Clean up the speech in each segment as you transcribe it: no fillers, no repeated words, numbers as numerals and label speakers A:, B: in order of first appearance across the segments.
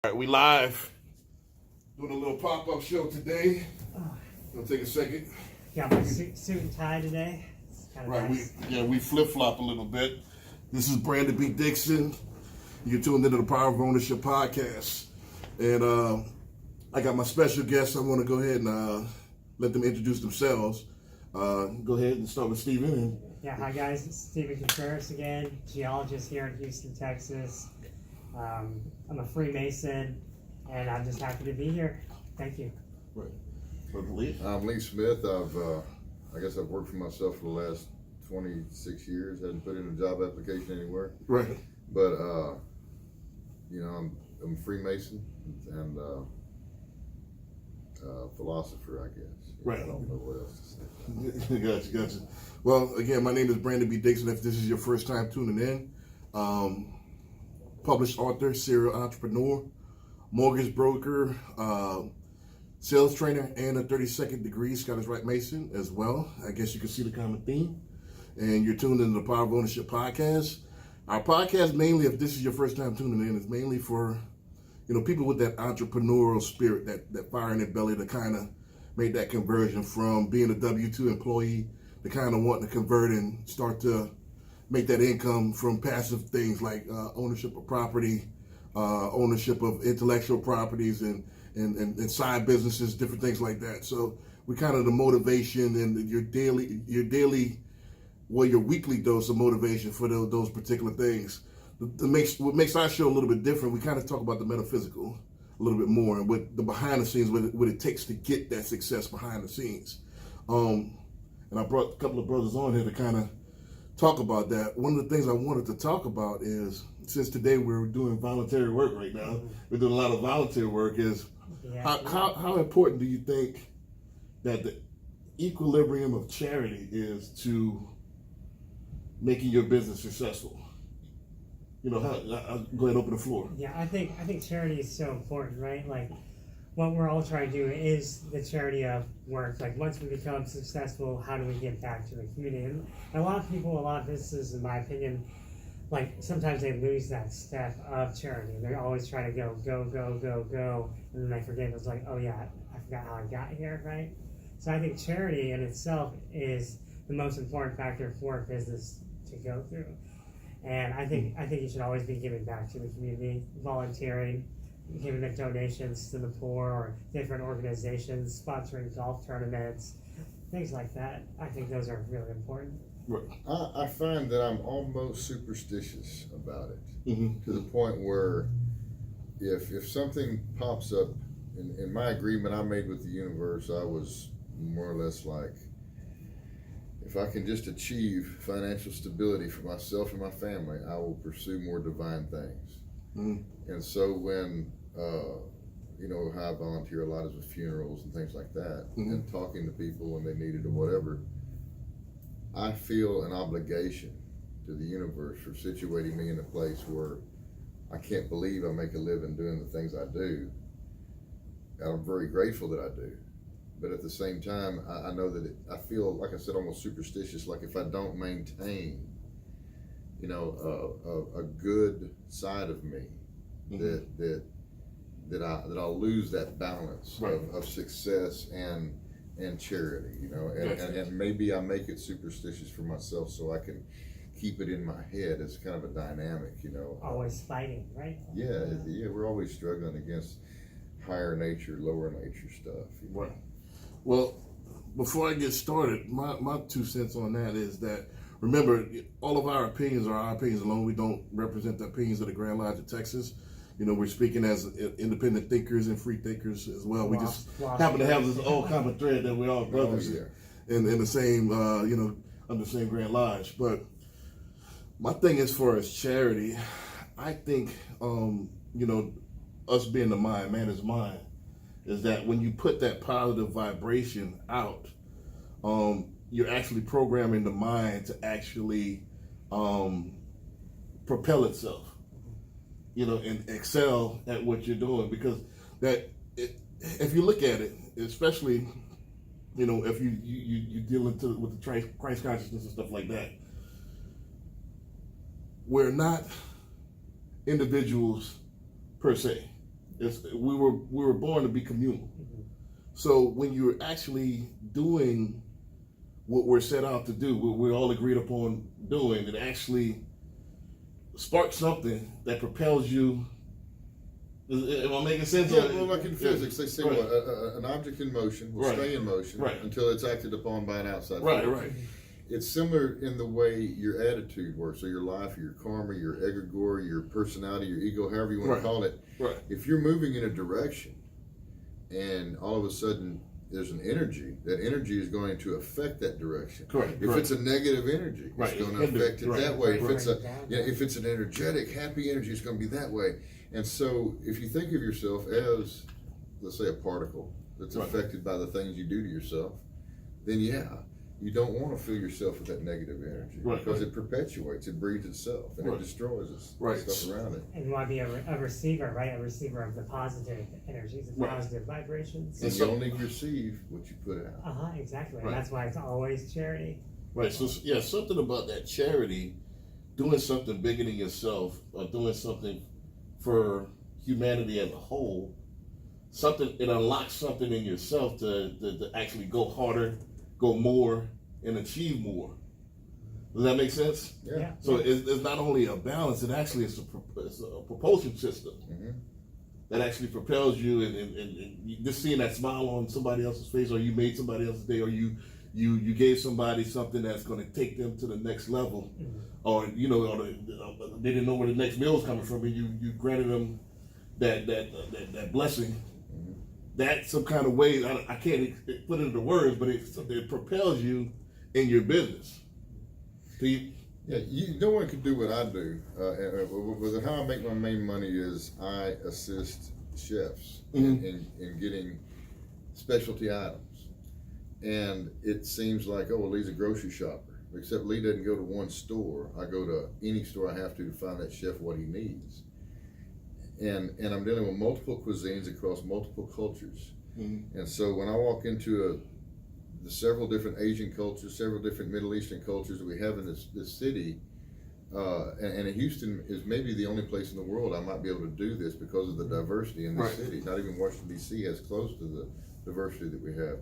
A: All right, we live doing a little pop-up show today. Gonna take a second.
B: Got my suit and tie today. It's kind of
A: Right,
B: nice.
A: we flip-flop a little bit. This is Brandon B. Dixon. You're tuned into the Power of Ownership podcast, and I got my special guests. I want to go ahead and let them introduce themselves. Go ahead and start with Steven.
B: Yeah, hi guys, it's Steven Contreras again, geologist here in Houston, Texas. I'm a Freemason, and I'm just happy to be here. Thank you.
A: Right. Lee.
C: I'm Lee Smith. I guess I've worked for myself for the last 26 years. Hadn't put in a job application anywhere.
A: Right.
C: But I'm a Freemason and philosopher, I guess.
A: Right.
C: I don't know what else to say.
A: Gotcha. Well, again, my name is Brandon B. Dixon. If this is your first time tuning in, published author, serial entrepreneur, mortgage broker, sales trainer, and a 32nd degree Scottish Rite Mason as well. I guess you can see the common theme. And you're tuned into the Power of Ownership podcast. Our podcast mainly, if this is your first time tuning in, is mainly for people with that entrepreneurial spirit, that fire in their belly to kind of make that conversion from being a W-2 employee to kind of want to convert and start to make that income from passive things like ownership of property, ownership of intellectual properties, and side businesses, different things like that. So we kind of the motivation and your weekly dose of motivation for those particular things. What makes our show a little bit different, we kind of talk about the metaphysical a little bit more and what the behind the scenes, what it takes to get that success behind the scenes. And I brought a couple of brothers on here to kind of talk about that. One of the things I wanted to talk about is, since today we're doing voluntary work right now, we're doing a lot of volunteer work, is how important do you think that the equilibrium of charity is to making your business successful? I'll go ahead and open the floor.
B: Yeah, I think charity is so important, right? Like, what we're all trying to do is the charity of work. Like, once we become successful, how do we give back to the community? And a lot of people, a lot of businesses, in my opinion, like, sometimes they lose that step of charity. They're always trying to go, and then they forget. It's like, oh yeah, I forgot how I got here, right? So I think charity in itself is the most important factor for a business to go through. And I think you should always be giving back to the community, volunteering, giving the donations to the poor or different organizations, sponsoring golf tournaments, things like that. I think those are really important.
C: I find that I'm almost superstitious about it, to the point where if something pops up, in my agreement I made with the universe, I was more or less like, if I can just achieve financial stability for myself and my family, I will pursue more divine things. And so when I volunteer a lot as with funerals and things like that, and talking to people when they need it or whatever, I feel an obligation to the universe for situating me in a place where I can't believe I make a living doing the things I do. And I'm very grateful that I do. But at the same time, I know that I feel, like I said, almost superstitious. Like, if I don't maintain, a good side of me, that I'll lose that balance of success and charity, and maybe I make it superstitious for myself so I can keep it in my head as kind of a dynamic,
B: Always fighting, right?
C: Yeah, we're always struggling against higher nature, lower nature stuff.
A: Right. Well, before I get started, my 2 cents on that is that, remember, all of our opinions are our opinions alone. We don't represent the opinions of the Grand Lodge of Texas. We're speaking as independent thinkers and free thinkers as well. We just happen to have this old common thread that we're all brothers in the same, under the same Grand Lodge. But my thing as far as charity, I think, us being the mind, man is mind, is that when you put that positive vibration out, you're actually programming the mind to actually propel itself, and excel at what you're doing. Because if you look at it, especially, if you deal with the Christ consciousness and stuff like that, we're not individuals per se. We were born to be communal. So when you're actually doing what we're set out to do, what we're all agreed upon doing, it actually sparks something that propels you. Am I making sense?
C: Yeah, well, like in physics, they say
A: right.
C: An object in motion will
A: Right.
C: stay in motion
A: Right.
C: until it's acted upon by an outside
A: Right,
C: force.
A: right.
C: It's similar in the way your attitude works, so your life, your karma, your egregore, your personality, your ego, however you want
A: Right.
C: to call it.
A: Right.
C: If you're moving in a direction and all of a sudden there's an energy, that energy is going to affect that direction.
A: Correct.
C: If it's a negative energy,
A: Right.
C: it's going to
A: It's hindered.
C: affect it
A: Right.
C: that way. If
B: Right.
C: it's if it's an energetic, happy energy, it's going to be that way. And so, if you think of yourself as, let's say, a particle that's
A: Right.
C: affected by the things you do to yourself, then you don't want to fill yourself with that negative energy
A: Right.
C: because it perpetuates, it breeds itself, and
A: Right.
C: it destroys us,
A: Right.
C: stuff around it.
B: And you want to be a receiver, right? A receiver of the positive energies, the
A: Right.
B: positive vibrations.
C: And
A: so-
C: you only receive what you put out.
B: Exactly.
A: Right.
B: And that's why it's always charity.
A: Right. So yeah, something about that charity, doing something bigger than yourself, or doing something for humanity as a whole. Something, it unlocks something in yourself to actually go harder, go more, and achieve more. Does that make sense?
C: Yeah.
A: So it's not only a balance; it actually is it's a propulsion system
C: Mhm.
A: that actually propels you, and you just seeing that smile on somebody else's face, or you made somebody else's day, or you gave somebody something that's going to take them to the next level, or they didn't know where the next meal was coming from, and you granted them that blessing. That some kind of way, I can't put it into words, but it propels you in your business.
C: Yeah, no one can do what I do. With how I make my main money is I assist chefs in getting specialty items. And it seems like, oh, well, Lee's a grocery shopper. Except Lee doesn't go to one store. I go to any store I have to find that chef what he needs. And I'm dealing with multiple cuisines across multiple cultures. And so when I walk into the several different Asian cultures, several different Middle Eastern cultures that we have in this city, and Houston is maybe the only place in the world I might be able to do this because of the diversity in the
A: Right.
C: city. Not even Washington, D.C. has close to the diversity that we have.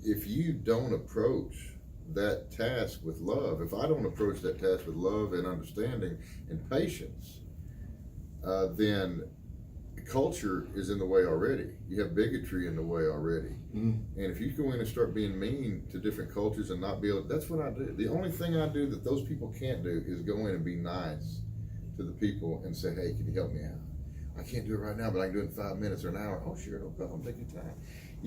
C: If you don't approach that task with love, if I don't approach that task with love and understanding and patience, then culture is in the way already. You have bigotry in the way already. And if you go in and start being mean to different cultures and not be able, that's what I do. The only thing I do that those people can't do is go in and be nice to the people and say, hey, can you help me out? I can't do it right now, but I can do it in 5 minutes or an hour. Oh, sure, no problem, take your time.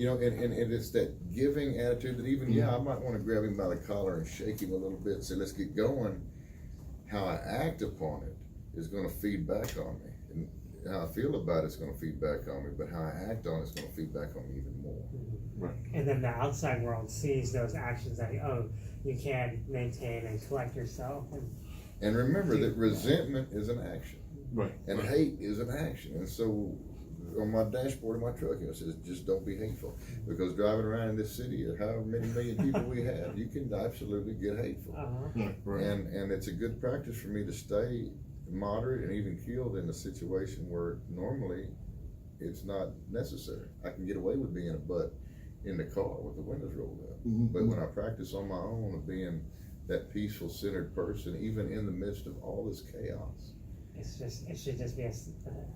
C: And it's that giving attitude that even, I might want to grab him by the collar and shake him a little bit and say, let's get going. How I act upon it is going to feed back on me. And how I feel about it's going to feed back on me, but how I act on it's going to feed back on me even more.
A: Right.
B: And then the outside world sees those actions that, you can maintain and collect yourself.
C: And remember that resentment is an action.
A: Right.
C: And
A: right.
C: hate is an action. And so on my dashboard of my truck, it says, just don't be hateful. Because driving around in this city, or however many million people we have, you can absolutely get hateful.
A: Right.
C: And it's a good practice for me to stay moderate and even keeled in a situation where normally it's not necessary. I can get away with being a butt in the car with the windows rolled up. But when I practice on my own of being that peaceful, centered person, even in the midst of all this chaos,
B: it should just be an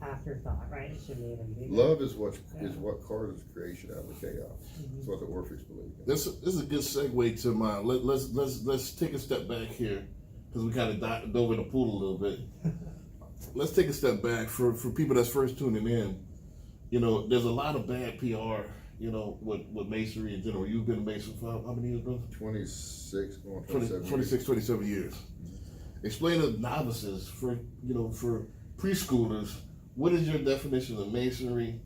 B: afterthought, right? It shouldn't even be.
C: love is what causes creation out of the chaos. That's what the Orphics believe in.
A: This is a good segue to my. Let's take a step back here because we kind of dove in the pool a little bit. Let's take a step back for people that's first tuning in. There's a lot of bad PR. With masonry in general. You've been a mason for how many years, brother?
C: 26, going 27
A: 27 years. Explain to novices, for preschoolers, what is your definition of masonry?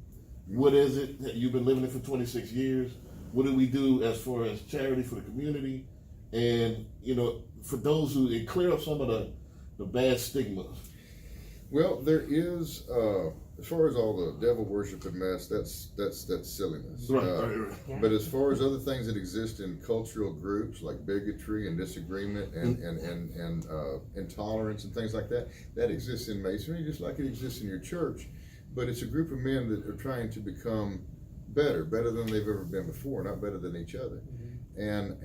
A: What is it that you've been living it for 26 years? What do we do as far as charity for the community? And, for those who, it clear up some of the bad stigma.
C: Well, there is as far as all the devil worship and mess, that's silliness.
A: Right.
B: Yeah.
C: But as far as other things that exist in cultural groups like bigotry and disagreement and intolerance and things like that, that exists in Masonry just like it exists in your church. But it's a group of men that are trying to become better than they've ever been before, not better than each other. And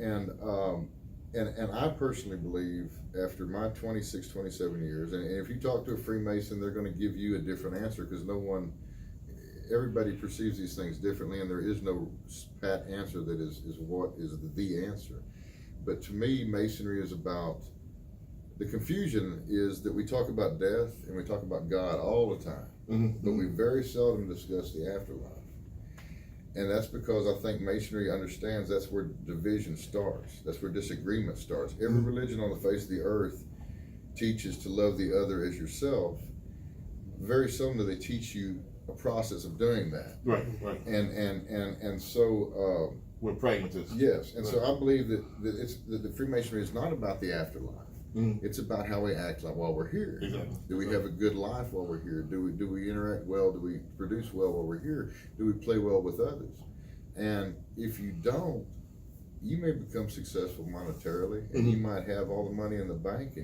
C: I personally believe, after my 26, 27 years, and if you talk to a Freemason, they're going to give you a different answer because everybody perceives these things differently, and there is no pat answer that is what is the answer. But to me, Masonry is about, the confusion is that we talk about death and we talk about God all the time, but we very seldom discuss the afterlife. And that's because I think Masonry understands that's where division starts. That's where disagreement starts. Every religion on the face of the earth teaches to love the other as yourself. Very seldom do they teach you a process of doing that.
A: Right.
C: And so
A: We're pragmatists.
C: yes. And so I believe that the Freemasonry is not about the afterlife. It's about how we act like while we're here.
A: Exactly.
C: Do we have a good life while we're here? Do we interact well? Do we produce well while we're here? Do we play well with others? And if you don't, you may become successful monetarily, and you might have all the money in the bank,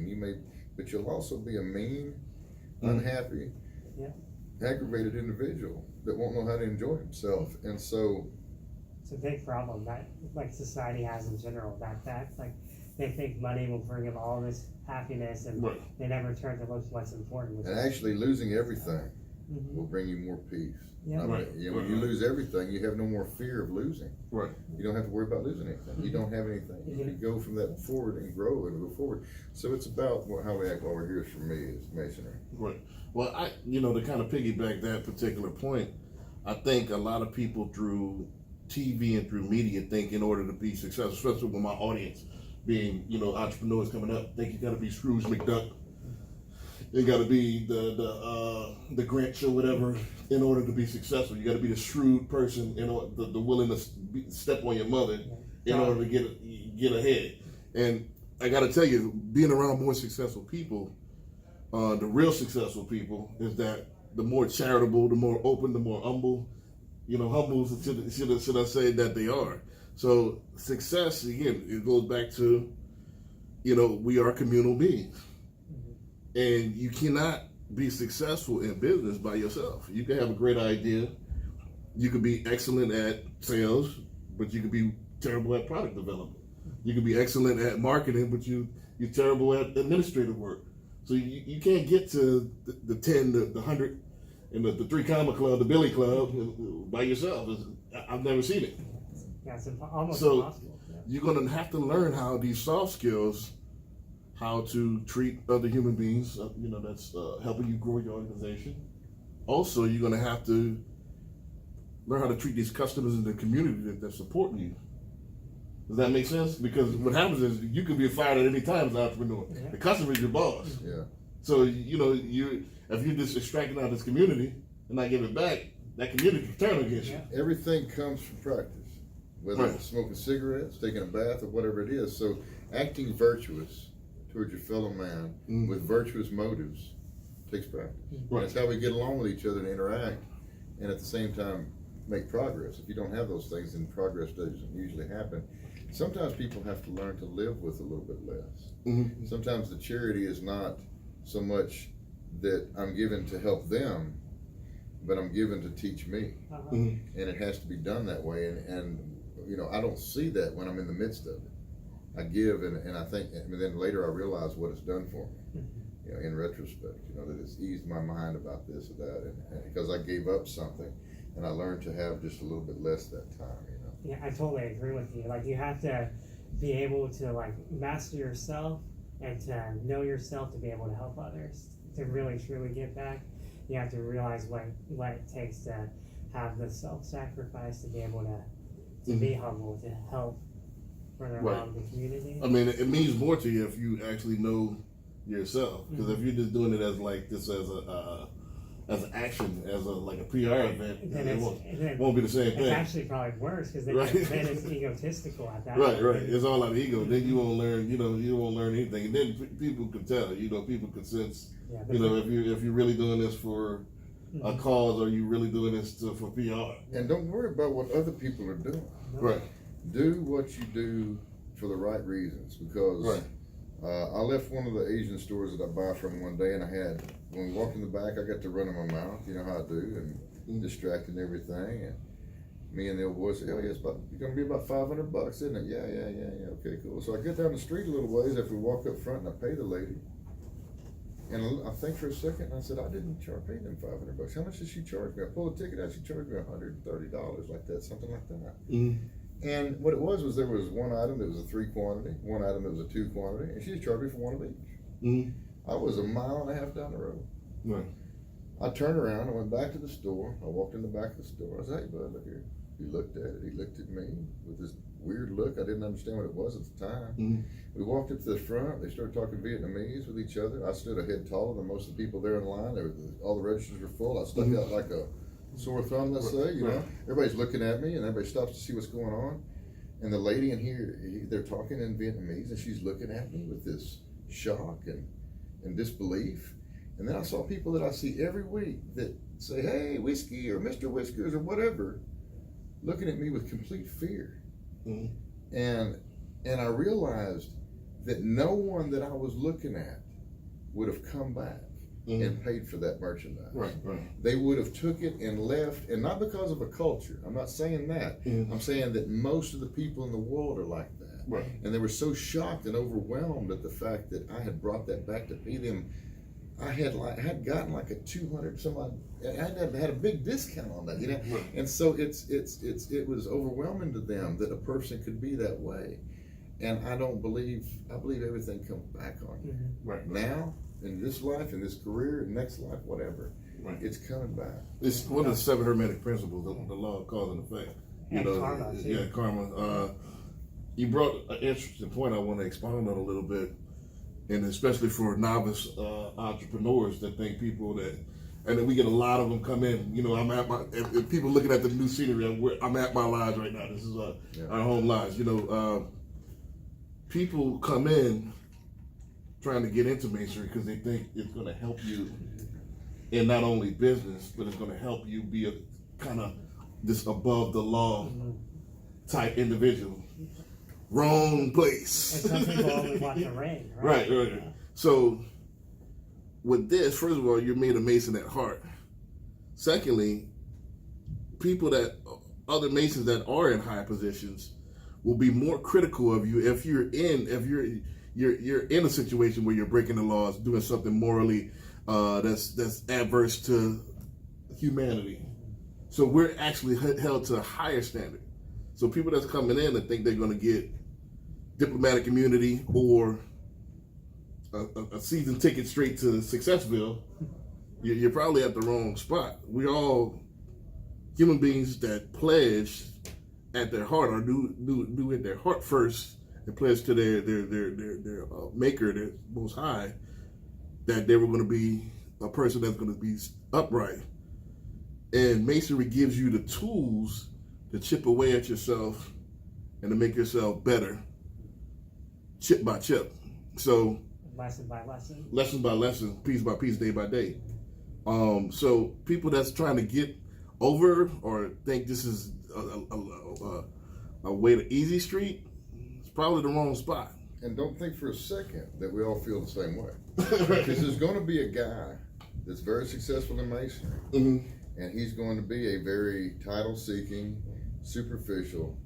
C: but you'll also be a mean, unhappy, aggravated individual that won't know how to enjoy himself. And so
B: it's a big problem that like society has in general, that like they think money will bring them all this happiness, and they never turn to look what's important.
C: And actually losing everything will bring you more peace.
B: Yeah.
C: When you lose everything, you have no more fear of losing.
A: Right.
C: You don't have to worry about losing anything. You don't have anything. You can go from that forward and grow and go forward. So it's about how we act while we're here. For me, is Masonry.
A: Right. Well, to kind of piggyback that particular point, I think a lot of people through TV and through media think in order to be successful, especially with my audience being, entrepreneurs coming up, think you got to be Scrooge McDuck. You got to be the Grinch or whatever in order to be successful. You got to be the shrewd person, the willing to step on your mother in order to get ahead. And I got to tell you, being around more successful people, the real successful people, is that the more charitable, the more open, the more humble. Humble should I say that they are. So success, again, it goes back to, we are communal beings. And you cannot be successful in business by yourself. You can have a great idea. You could be excellent at sales, but you could be terrible at product development. You could be excellent at marketing, but you're terrible at administrative work. So you can't get to the 10, the 100, and the 3 Comma Club, the Billy Club, by yourself. I've never seen it.
B: Yeah, it's almost
A: So
B: impossible. Yeah.
A: you're going to have to learn how these soft skills, how to treat other human beings, that's helping you grow your organization. Also, you're going to have to learn how to treat these customers in the community that's supporting you. Does that make sense? Because what happens is you can be fired at any time as an entrepreneur.
B: Yeah.
A: The customer is your boss.
C: Yeah.
A: So, if you're just extracting out this community and not giving it back, that community can turn against you.
C: Everything comes from practice, whether it's smoking cigarettes, taking a bath, or whatever it is. So acting virtuous towards your fellow man with virtuous motives takes practice.
A: Right.
C: That's how we get along with each other and interact, and at the same time make progress. If you don't have those things, then progress doesn't usually happen. Sometimes people have to learn to live with a little bit less. Sometimes the charity is not so much that I'm given to help them, but I'm given to teach me. And it has to be done that way. And I don't see that when I'm in the midst of it. I give, and I think, and then later I realize what it's done for me. In retrospect, that it's eased my mind about this or that, and because I gave up something, and I learned to have just a little bit less that time.
B: Yeah, I totally agree with you. Like, you have to be able to master yourself and to know yourself to be able to help others. To really truly get back, you have to realize what it takes to have the self-sacrifice to be able to be humble, to help further along the community.
A: I mean, it means more to you if you actually know yourself. Because if you're just doing it as an action, as a PR event, then it won't be the same thing.
B: It's actually probably worse because then it's egotistical at that point.
A: Right. It's all out of ego. Then you won't learn. You won't learn anything. And then people can tell. People can sense.
B: Yeah,
A: if you're really doing this for a cause, or are you really doing this for PR?
C: And don't worry about what other people are doing.
A: Right.
C: Do what you do for the right reasons, because
A: Right.
C: I left one of the Asian stores that I buy from one day, and when we walked in the back, I got to running my mouth, you know how I do, and distracting everything, and me and the old boy said, oh yeah, it's gonna be about $500, isn't it? Yeah, okay, cool. So I get down the street a little ways after we walk up front, and I pay the lady, and I think for a second, and I said, I didn't pay them $500. How much did she charge me? I pulled a ticket out, she charged me $130, like that, something like that. And what it was there was one item that was a 3 quantity, one item that was a 2 quantity, and she just charged me for one of each. I was a mile and a half down the road.
A: Right.
C: I turned around, I went back to the store, I walked in the back of the store, I said, hey bud, look here. He looked at it, he looked at me with this weird look, I didn't understand what it was at the time. We walked up to the front, they started talking Vietnamese with each other. I stood a head taller than most of the people there in line, all the registers were full, I stuck out like a sore thumb, let's say, you know. Everybody's looking at me, and everybody stops to see what's going on. And the lady in here, they're talking in Vietnamese, and she's looking at me with this shock and disbelief. And then I saw people that I see every week that say, hey, whiskey, or Mr. Whiskers, or whatever, looking at me with complete fear. And I realized that no one that I was looking at would have come back and paid for that merchandise.
A: Right.
C: They would have took it and left, and not because of a culture. I'm not saying that. I'm saying that most of the people in the world are like that.
A: Right.
C: And they were so shocked and overwhelmed at the fact that I had brought that back to pay them. I had gotten like a 200 some odd. I had a big discount on that, you know.
A: Right.
C: And so it was overwhelming to them that a person could be that way. And I believe everything comes back on you.
A: Right.
C: Now, in this life, in this career, next life, whatever,
A: It's
C: coming back.
A: It's one of the 7 hermetic principles, the law of cause and effect.
B: And karma, too.
A: Yeah, karma. You brought an interesting point I want to expound on a little bit, and especially for novice entrepreneurs that think people that, and then we get a lot of them come in. You know, I'm at my, if people looking at the new scenery, I'm at my lodge right now. This is our home lodge. You know, people come in trying to get into masonry because they think it's going to help you in not only business, but it's going to help you be a kind of this above the law type individual. Wrong place.
B: And some people only want the ring, right?
A: Right. So with this, first of all, you're made a Mason at heart. Secondly, other Masons that are in high positions will be more critical of you if you're in a situation where you're breaking the laws, doing something morally that's adverse to humanity. So we're actually held to a higher standard. So people that's coming in and think they're going to get diplomatic immunity or a season ticket straight to Successville, you're probably at the wrong spot. We're all human beings that pledge at their heart, or do at their heart first, and pledge to their maker, their Most High, that they were going to be a person that's going to be upright. And Masonry gives you the tools to chip away at yourself and to make yourself better, chip by chip. So
B: Lesson by lesson.
A: Lesson by lesson, piece by piece, day by day. So people that's trying to get over or think this is a way to easy street, it's probably the wrong spot.
C: And don't think for a second that we all feel the same way. Because there's going to be a guy that's very successful in masonry, and he's going to be a very title-seeking, superficial,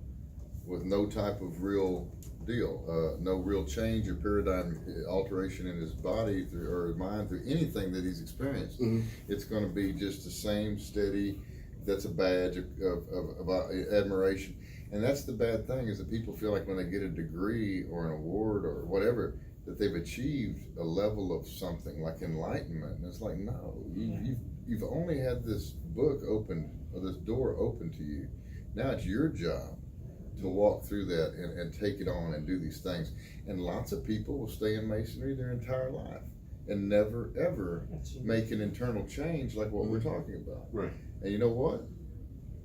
C: with no type of real deal, no real change or paradigm alteration in his body or his mind through anything that he's experienced. It's going to be just the same steady. That's a badge of admiration. And that's the bad thing, is that people feel like when they get a degree or an award or whatever, that they've achieved a level of something like enlightenment. And it's like, no, you've only had this book open, or this door open to you. Now it's your job to walk through that and take it on and do these things. And lots of people will stay in masonry their entire life and never ever make an internal change like what we're talking about.
A: Right.
C: And you know what?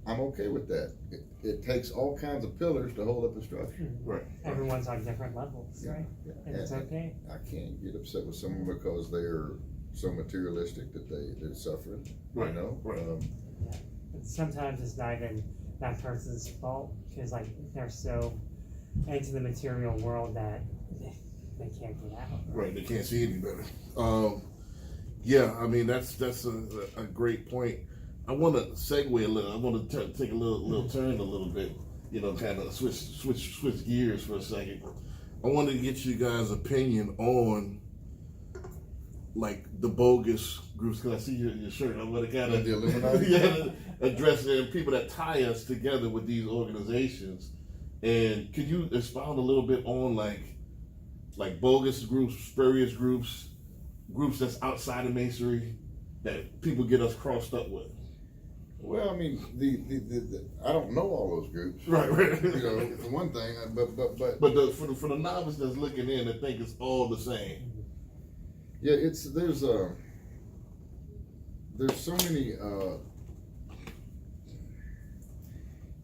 C: I'm okay with that. It takes all kinds of pillars to hold up the structure.
A: Right.
B: Everyone's on different levels, right? And it's okay.
C: I can't get upset with someone because they're so materialistic that they're suffering.
A: Right,
C: You know,
A: right.
B: But sometimes it's not even that person's fault because like they're so into the material world that they can't get out.
A: Right, they can't see any better. Yeah, I mean that's a great point. I want to segue a little. I want to take a little turn a little bit. You know, kind of switch gears for a second. I wanted to get you guys' opinion on like the bogus groups because I see your shirt. I'm gonna kind of
C: the Illuminati.
A: yeah, address the people that tie us together with these organizations. And could you expound a little bit on like bogus groups, spurious groups, groups that's outside of Masonry that people get us crossed up with?
C: Well, I mean, the I don't know all those groups.
A: Right.
C: You know, for one thing, but
A: For the novice that's looking in, they think it's all the same.
C: yeah, there's so many.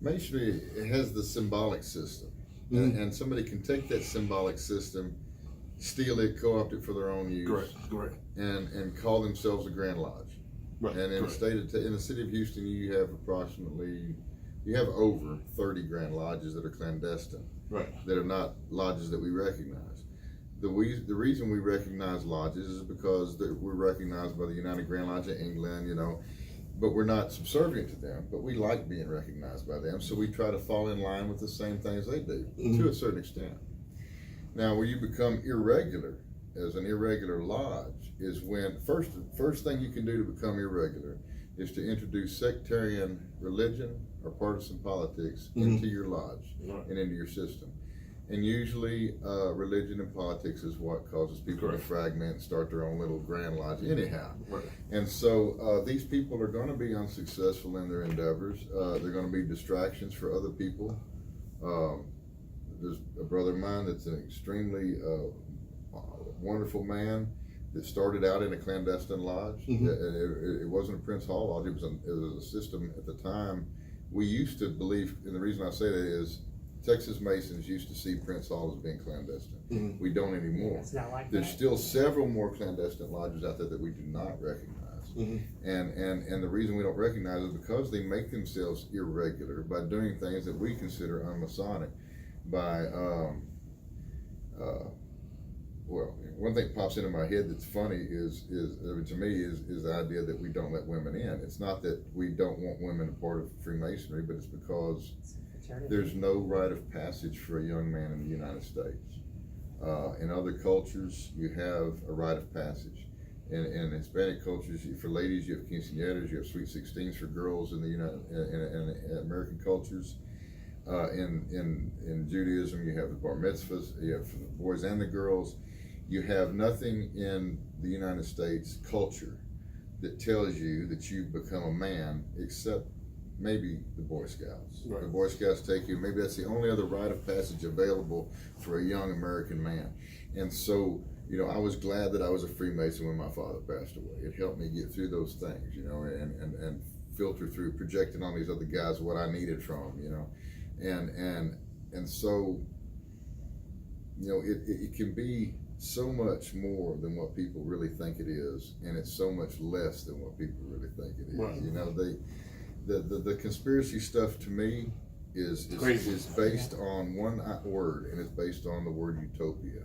C: Masonry has the symbolic system, and somebody can take that symbolic system, steal it, co-opt it for their own use,
A: Correct.
C: and call themselves a Grand Lodge.
A: Right.
C: And in the city of Houston, you have over 30 Grand Lodges that are clandestine,
A: Right.
C: that are not lodges that we recognize. The reason we recognize lodges is because we're recognized by the United Grand Lodge of England, you know, but we're not subservient to them, but we like being recognized by them, so we try to fall in line with the same things they do, to a certain extent. Now, where you become irregular as an irregular lodge is when first thing you can do to become irregular is to introduce sectarian religion or partisan politics into your lodge and into your system. And usually religion and politics is what causes people to fragment and start their own little Grand Lodge anyhow.
A: Right.
C: And so these people are going to be unsuccessful in their endeavors. They're going to be distractions for other people. There's a brother of mine that's an extremely wonderful man that started out in a clandestine lodge. It wasn't a Prince Hall lodge. It was a system at the time. We used to believe, and the reason I say that is Texas Masons used to see Prince Hall as being clandestine. We don't anymore.
B: It's not like
C: There's
B: that.
C: still several more clandestine lodges out there that we do not recognize. And the reason we don't recognize it is because they make themselves irregular by doing things that we consider unmasonic. By well, one thing that pops into my head that's funny is to me is the idea that we don't let women in. It's not that we don't want women a part of Freemasonry, but it's because there's no rite of passage for a young man in the United States. In other cultures, you have a rite of passage. In Hispanic cultures, for ladies, you have quinceañeras, you have sweet 16s for girls. In in American cultures, in Judaism, you have the bar mitzvahs, you have for the boys and the girls. You have nothing in the United States culture that tells you that you've become a man, except maybe the Boy Scouts.
A: Right.
C: The Boy Scouts take you, maybe that's the only other rite of passage available for a young American man. And so, you know, I was glad that I was a Freemason when my father passed away. It helped me get through those things, you know, and filter through, projecting on these other guys what I needed from them, you know. And so, you know, it can be so much more than what people really think it is, and it's so much less than what people really think it is.
A: Right.
C: You know, the conspiracy stuff to me is based on one word, and it's based on the word utopia.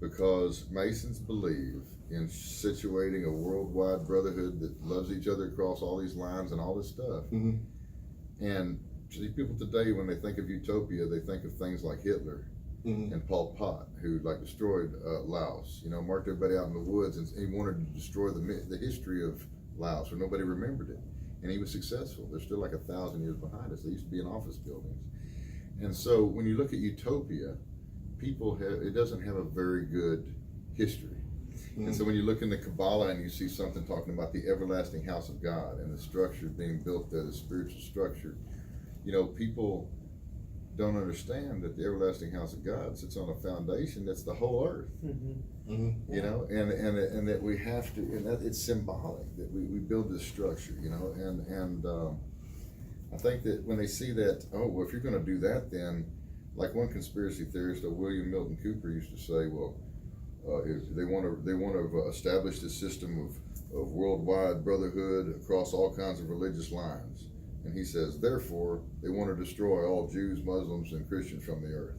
C: Because Masons believe in situating a worldwide brotherhood that loves each other across all these lines and all this stuff. And see, people today, when they think of utopia, they think of things like Hitler and Pol Pot, who like destroyed Laos. You know, marked everybody out in the woods, and he wanted to destroy the history of Laos, where nobody remembered it. And he was successful. They're still like 1,000 years behind us. They used to be in office buildings. And so when you look at utopia, it doesn't have a very good history. And so when you look in the Kabbalah and you see something talking about the everlasting house of God and the structure being built there, the spiritual structure, you know, people don't understand that the everlasting house of God sits on a foundation that's the whole earth. You know, and that we have to, and that it's symbolic that we build this structure, you know, and I think that when they see that, oh, well, if you're going to do that, then like one conspiracy theorist, William Milton Cooper, used to say, well, They want to establish this system of worldwide brotherhood across all kinds of religious lines. And he says, therefore, they want to destroy all Jews, Muslims, and Christians from the earth.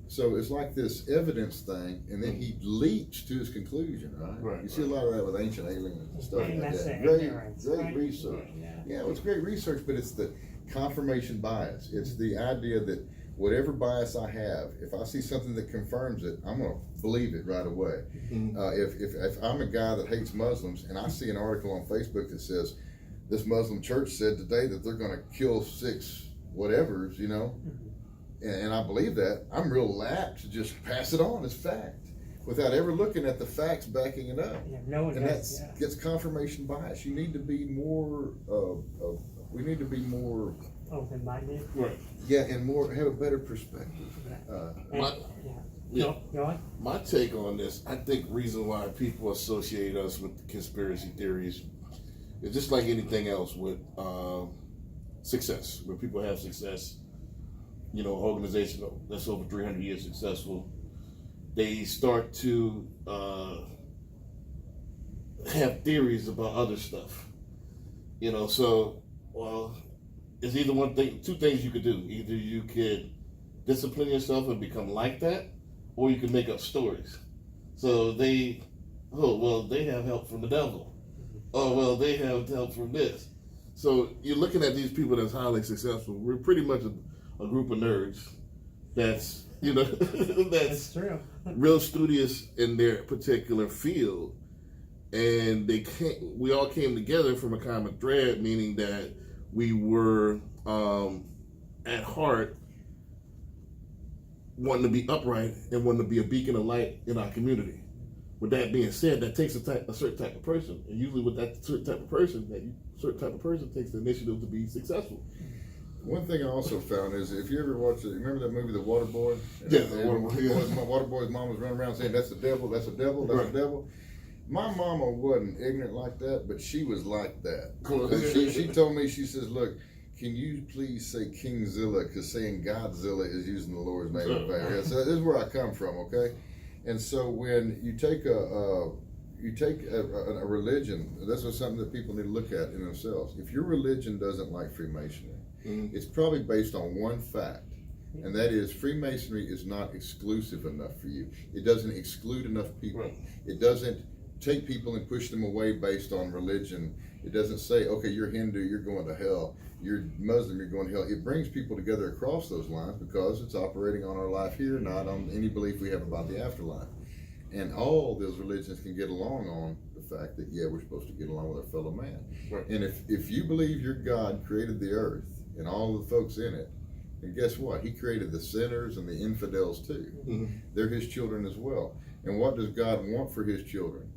C: So it's like this evidence thing, and then he leaps to his conclusion, right?
A: Right,
C: You see a lot of that with ancient aliens and stuff
B: And
C: like
B: that's
C: that.
B: the ignorance,
C: Great
B: right?
C: research.
B: Yeah.
C: Yeah, it's great research, but it's the confirmation bias. It's the idea that whatever bias I have, if I see something that confirms it, I'm going to believe it right away.
A: Mm-hmm.
C: If I'm a guy that hates Muslims and I see an article on Facebook that says this Muslim church said today that they're going to kill 6 whatevers, you know, and I believe that, I'm real apt to just pass it on as fact without ever looking at the facts backing it up.
B: Yeah, no one
C: And
B: does.
C: that gets confirmation bias. You need to be more, we need to be more,
B: Open-minded.
A: Right.
C: yeah, and more, have a better perspective.
B: And-
A: My-
B: yeah. Go on.
A: My take on this, I think reason why people associate us with conspiracy theories is just like anything else with success. When people have success, you know, organization that's over 300 years successful, they start to have theories about other stuff. You know, so, well, it's either two things you could do. Either you could discipline yourself and become like that, or you can make up stories. So they have help from the devil. Oh, well, they have help from this. So you're looking at these people that's highly successful. We're pretty much a group of nerds that's, you know,
B: That's true.
A: real studious in their particular field. And we all came together from a common thread, meaning that we were, at heart, wanting to be upright and wanting to be a beacon of light in our community. With that being said, that takes a certain type of person, and usually with that certain type of person, takes the initiative to be successful.
C: One thing I also found is if you ever watch remember that movie, The Waterboy?
A: Yeah,
C: Waterboy's mom was running around saying, "That's the devil, that's the devil, that's the devil." My mama wasn't ignorant like that, but she was like that.
A: Cool.
C: She told me, she says, "Look, can you please say Kingzilla, because saying Godzilla is using the Lord's name in vain." So this is where I come from, okay? And so when you take a religion, this is something that people need to look at in themselves. If your religion doesn't like Freemasonry, it's probably based on one fact, and that is Freemasonry is not exclusive enough for you. It doesn't exclude enough people.
A: Right.
C: It doesn't take people and push them away based on religion. It doesn't say, okay, you're Hindu, you're going to hell. You're Muslim, you're going to hell. It brings people together across those lines because it's operating on our life here, not on any belief we have about the afterlife. And all those religions can get along on the fact that, yeah, we're supposed to get along with our fellow man.
A: Right.
C: And if you believe your God created the earth and all the folks in it, and guess what? He created the sinners and the infidels too.
A: Mm-hmm.
C: They're his children as well. And what does God want for his children?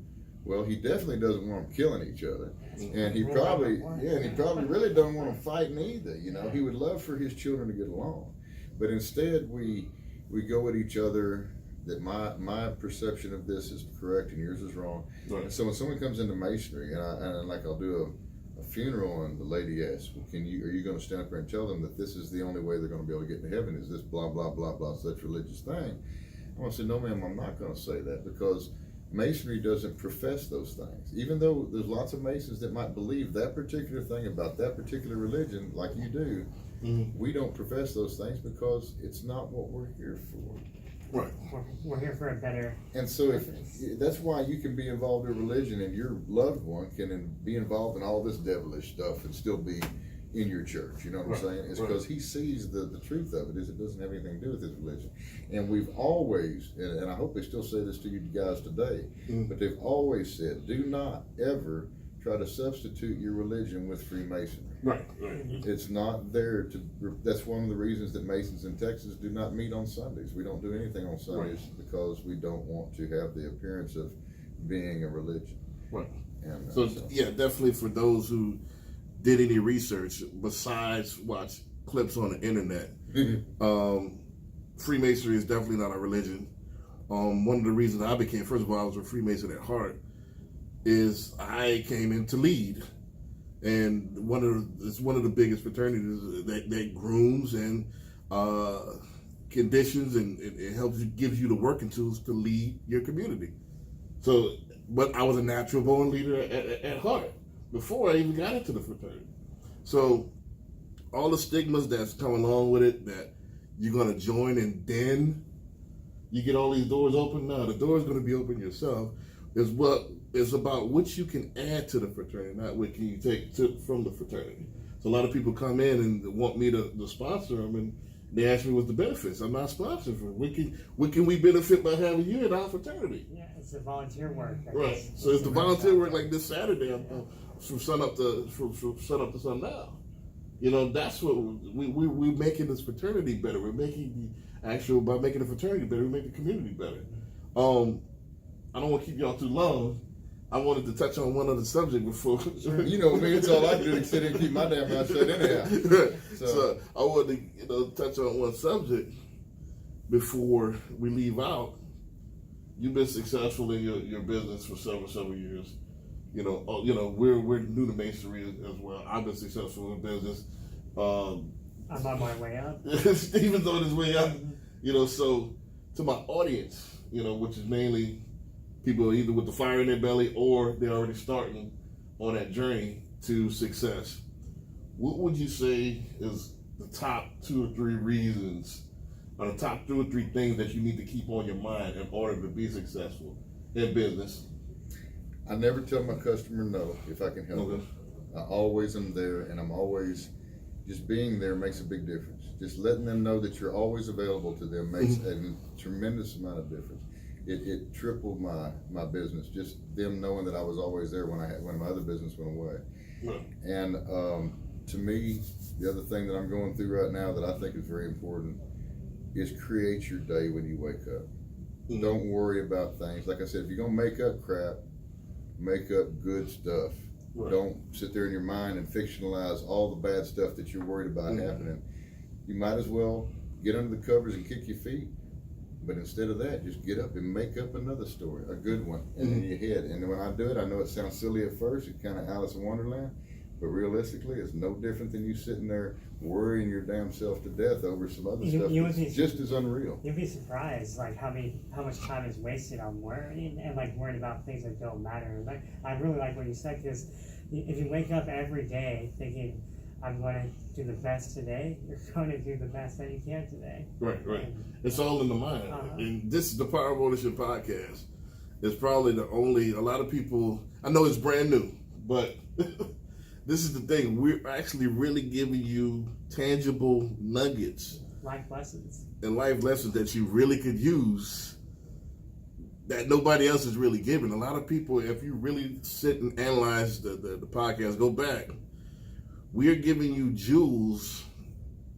C: Well, he definitely doesn't want them killing each other. And he probably really don't want them fighting either. You know, he would love for his children to get along. But instead we go at each other that my perception of this is correct and yours is wrong.
A: Right.
C: And so when someone comes into masonry and I'll do a funeral and the lady asks, well, are you going to stand up there and tell them that this is the only way they're going to be able to get into heaven, is this blah, blah, blah, blah, such religious thing? I want to say, no, ma'am, I'm not going to say that, because Masonry doesn't profess those things. Even though there's lots of Masons that might believe that particular thing about that particular religion, like you do, we don't profess those things because it's not what we're here for.
A: Right.
B: We're here for a better.
C: And so that's why you can be involved in religion and your loved one can be involved in all this devilish stuff and still be in your church. You know what I'm saying? It's because he sees the truth of it is it doesn't have anything to do with his religion. And we've always, and I hope they still say this to you guys today, but they've always said, do not ever try to substitute your religion with Freemasonry.
A: Right.
C: It's not there to, that's one of the reasons that Masons in Texas do not meet on Sundays. We don't do anything on Sundays because we don't want to have the appearance of being a religion.
A: Right.
C: And
A: So yeah, definitely for those who did any research besides watch clips on the internet, Freemasonry is definitely not a religion. One of the reasons I became, first of all, I was a Freemason at heart, is I came in to lead. And it's one of the biggest fraternities that grooms and conditions, and it helps you, gives you the working tools to lead your community. So, but I was a natural born leader at heart before I even got into the fraternity. So, all the stigmas that's come along with it, that you're going to join and then you get all these doors open. No, the door's going to be open yourself. It's about what you can add to the fraternity, not what can you take from the fraternity. So a lot of people come in and want me to sponsor them, and they ask me what's the benefits. I'm not sponsored for. What can we benefit by having you in our fraternity?
B: Yeah, it's the volunteer work.
A: Right. So it's the volunteer work, like this Saturday, from sun up to sundown. You know, that's what we're making this fraternity better. We're making by making the fraternity better, we make the community better. I don't want to keep y'all too long. I wanted to touch on one other subject before.
C: You know me, it's all I can do to sit here and keep my damn mouth shut anyhow.
A: So I wanted to touch on one subject before we leave out. You've been successful in your business for several years. You know, we're new to Masonry as well. I've been successful in business.
B: I'm on my way up.
A: Steven's on his way up. You know, so to my audience, you know, which is mainly people either with the fire in their belly or they're already starting on that journey to success. What would you say is the top 2 or 3 reasons, or the top 2 or 3 things that you need to keep on your mind in order to be successful in business?
C: I never tell my customer no if I can help it. I always am there, and I'm always, just being there makes a big difference. Just letting them know that you're always available to them makes a tremendous amount of difference. It tripled my business, just them knowing that I was always there when my other business went away.
A: Right.
C: And to me, the other thing that I'm going through right now that I think is very important is create your day when you wake up. Don't worry about things. Like I said, if you're gonna make up crap, make up good stuff. Right. Don't sit there in your mind and fictionalize all the bad stuff that you're worried about happening. You might as well get under the covers and kick your feet. But instead of that, just get up and make up another story, a good one, in your head. And when I do it, I know it sounds silly at first, it's kind of Alice in Wonderland, but realistically, it's no different than you sitting there worrying your damn self to death over some other stuff that's just as unreal.
B: You'd be surprised, like how much time is wasted on worrying and like worrying about things that don't matter. Like I really like what you said, because if you wake up every day thinking, I'm going to do the best today, you're going to do the best that you can today.
A: Right. It's all in the mind. And this is the Power of Ownership podcast. It's probably the only, a lot of people, I know it's brand new, but this is the thing. We're actually really giving you tangible nuggets.
B: Life lessons.
A: And life lessons that you really could use that nobody else is really giving. A lot of people, if you really sit and analyze the podcast, go back. We are giving you jewels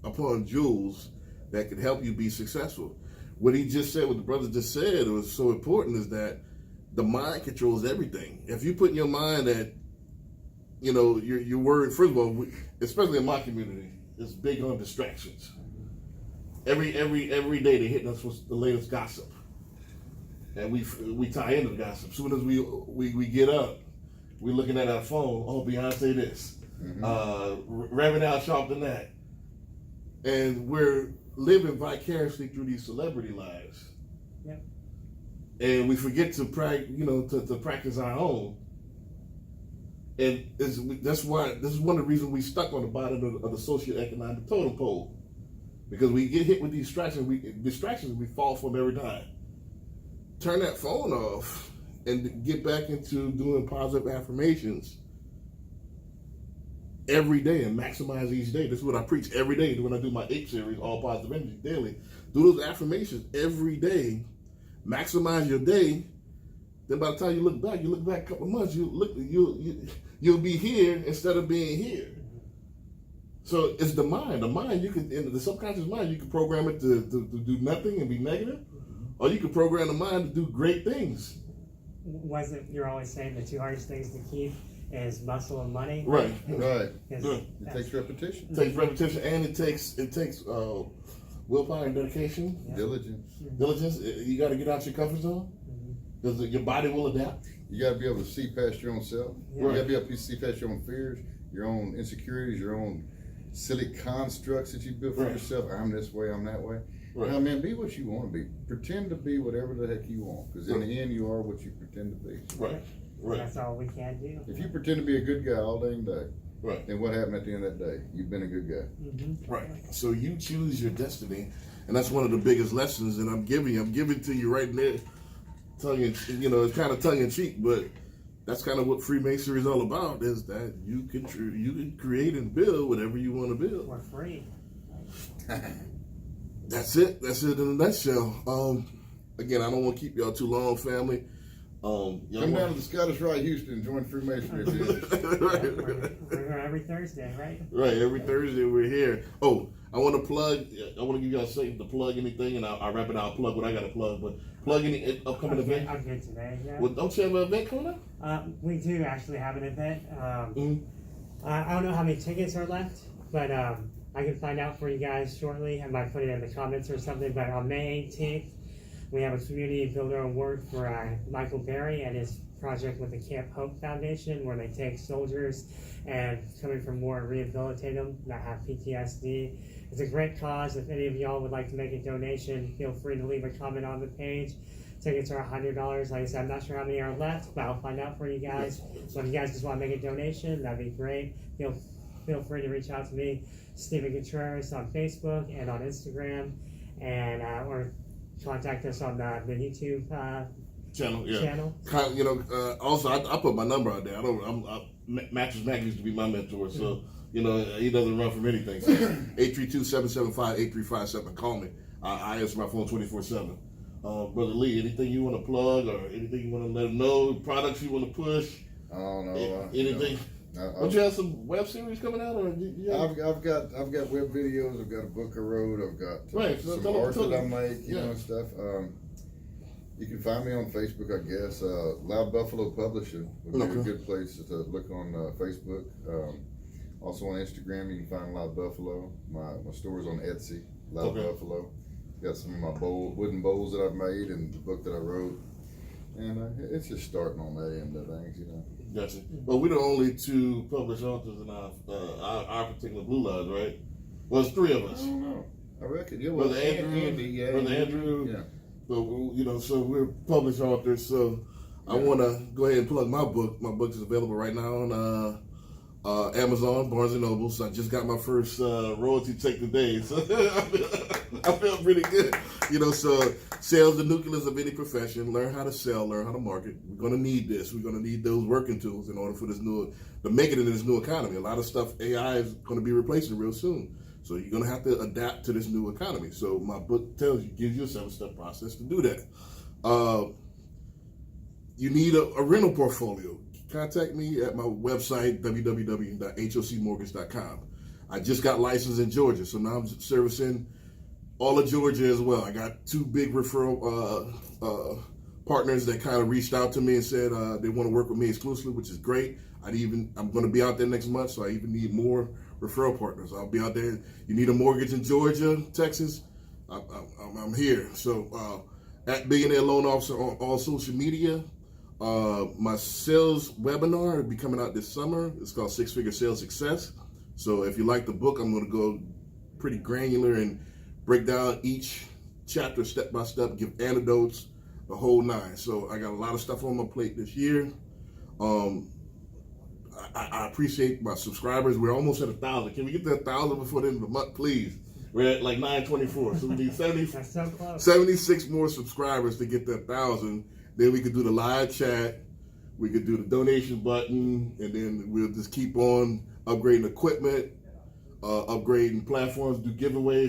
A: upon jewels that can help you be successful. What he just said, what the brother just said, was so important, is that the mind controls everything. If you put in your mind that, you know, you're worried, first of all, especially in my community, it's big on distractions. Every day they're hitting us with the latest gossip. And we tie into the gossip. As soon as we get up, we're looking at our phone, oh, Beyonce this. Reverend Al Sharpton that, and we're living vicariously through these celebrity lives.
B: Yep.
A: And we forget to practice our own. And that's why this is one of the reasons we stuck on the bottom of the socioeconomic totem pole, because we get hit with these distractions we fall from every time. Turn that phone off and get back into doing positive affirmations every day and maximize each day. This is what I preach every day when I do my 8 series, All Positive Energy Daily. Do those affirmations every day. Maximize your day. Then by the time you look back a couple of months, you'll be here instead of being here. So it's the mind. The mind, you can, in the subconscious mind, you can program it to do nothing and be negative, or you can program the mind to do great things.
B: You're always saying the 2 hardest things to keep is muscle and money.
C: Right. It takes repetition.
A: It takes repetition, and it takes willpower and dedication.
B: Yeah.
C: Diligence.
A: You got to get out your comfort zone, because your body will adapt.
C: You got to be able to see past your own self.
B: Yeah.
C: You got to be able to see past your own fears, your own insecurities, your own silly constructs that you built for yourself. I'm this way, I'm that way.
A: Right.
C: Now, man, be what you want to be. Pretend to be whatever the heck you want, because in the end, you are what you pretend to be.
A: Right. Right.
B: That's all we can do.
C: If you pretend to be a good guy all day and day,
A: Right.
C: then what happened at the end of that day? You've been a good guy.
B: Mm-hmm.
A: Right. So you choose your destiny, and that's one of the biggest lessons. And I'm giving to you right there, it's kind of tongue in cheek, but that's kind of what Freemasonry is all about. Is that you can create and build whatever you want to build.
B: We're free.
A: That's it. That's it in a nutshell. Again, I don't want to keep y'all too long, family.
C: Come down to the Scottish Rite Houston and join Freemasonry.
A: Right.
B: We're here every Thursday, right?
A: Right, every Thursday we're here. Oh, I want to give y'all a second to plug anything, and I'll wrap it out. Plug what I got to plug, but plug any upcoming event.
B: I'm good today. Yeah.
A: Well, don't you have an event coming up?
B: We do actually have an event.
A: Mm-hmm.
B: I don't know how many tickets are left, but I can find out for you guys shortly. I might put it in the comments or something. But on May 18th, we have a community builder award for Michael Berry and his project with the Camp Hope Foundation, where they take soldiers and coming from war and rehabilitate them that have PTSD. It's a great cause. If any of y'all would like to make a donation, feel free to leave a comment on the page. Tickets are $100. Like I said, I'm not sure how many are left, but I'll find out for you guys. So if you guys just want to make a donation, that'd be great. Feel free to reach out to me, Stephen Contreras, on Facebook and on Instagram, and or contact us on the YouTube
A: Channel, yeah.
B: channel.
A: Also, I put my number out there. Mattress Mac used to be my mentor, so he doesn't run from anything. So 832-775-8357. Call me. I answer my phone 24/7. Brother Lee, anything you want to plug or anything you want to let them know? Products you want to push?
C: Oh no.
A: Anything? Don't you have some web series coming out? Or
C: I've got web videos. I've got a book I wrote. I've got some art that I make, and stuff. You can find me on Facebook, I guess. Loud Buffalo Publishing would be a good place to look on Facebook. Also on Instagram, you can find Loud Buffalo. My store's on Etsy, Loud Buffalo. Got some of my wooden bowls that I've made and the book that I wrote. And it's just starting on that end of things,
A: Gotcha. Well, we're the only two published authors in our particular Blue Lodge, right? Well, it's three of us.
C: I don't know. I reckon. Yeah,
A: Brother Andrew, Brother Andrew.
C: Yeah.
A: But so we're published authors. So I want to go ahead and plug my book. My book is available right now on Amazon, Barnes and Noble. So I just got my first royalty check today. So I feel pretty good. So sales the nucleus of any profession. Learn how to sell. Learn how to market. We're going to need this. We're going to need those working tools in order for to make it in this new economy. A lot of stuff AI is going to be replacing real soon. So you're going to have to adapt to this new economy. So my book gives you a 7-step process to do that. You need a rental portfolio. Contact me at my website, www.hocmortgage.com. I just got licensed in Georgia, so now I'm servicing all of Georgia as well. I got 2 big referral partners that kind of reached out to me and said they want to work with me exclusively, which is great. I'm going to be out there next month, so I even need more referral partners. I'll be out there. You need a mortgage in Georgia, Texas? I'm here. So at Billionaire Loan Officer on all social media. My sales webinar will be coming out this summer. It's called 6-Figure Sales Success. So if you like the book, I'm going to go pretty granular and break down each chapter step by step, give anecdotes, the whole 9. So I got a lot of stuff on my plate this year. I appreciate my subscribers. We're almost at 1,000. Can we get to 1,000 before the end of the month, please? We're at like 924. So we need 76 more subscribers to get to 1,000. Then we could do the live chat. We could do the donation button, and then we'll just keep on upgrading equipment, upgrading platforms, do giveaways.